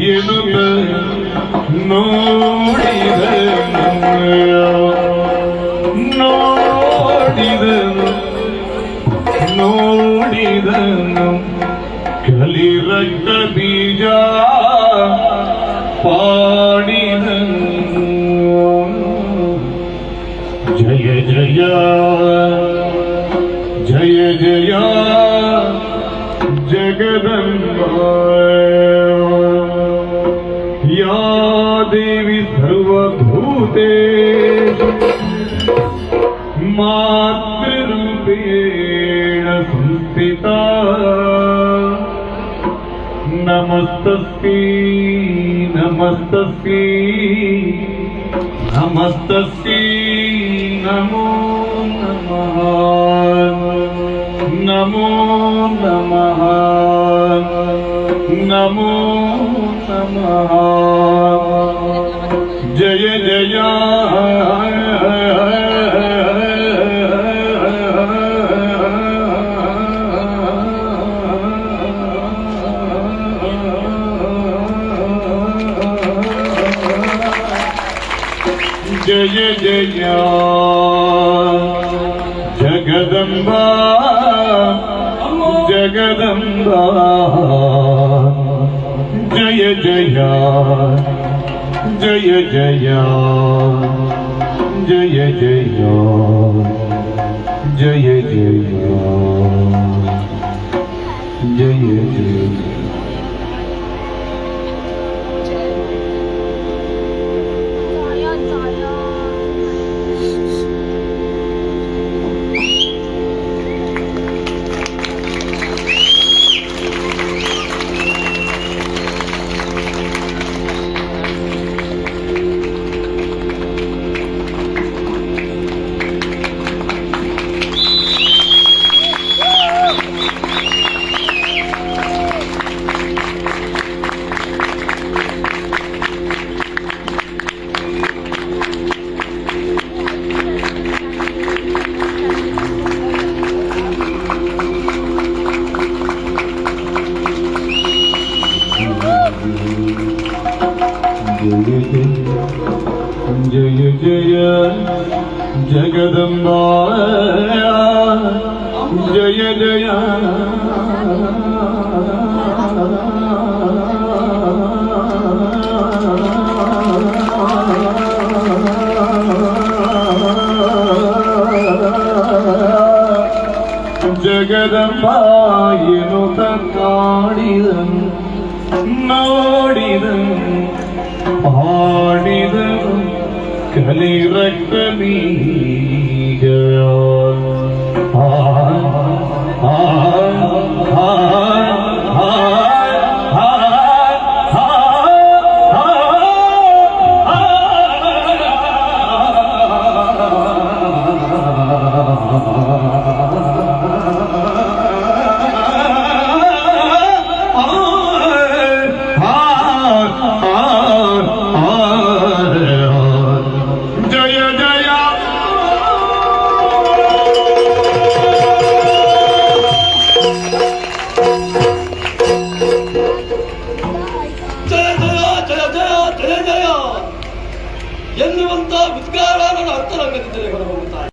ಎನ್ನುತ್ತ ನೋಡಿದನು ಕಲಿರಕ್ತ ಬೀಜ ಪಾಡಿದನು. ಜಯ ಜಯ ಜಯ ಜಯ ಜಗದಂಬ या देवी सर्वभूतेषु मातृरूपेण संस्थिता नमस्तस्यै नमस्तस्यै नमस्तस्यै नमो नमः नमो नमः नमो नमः. जय जय जय जय जगदम्बा जगदम्बा जय जय जय जय जय जय जय जय जय जय. जय जय जगदम्बा जय जय जगदम्बा ಎನ್ನುತ್ತ ಕಾಡಿದನು ನೋಡಿದನು ಪಾಡಿದನು ಕಲಿ ರಕ್ತ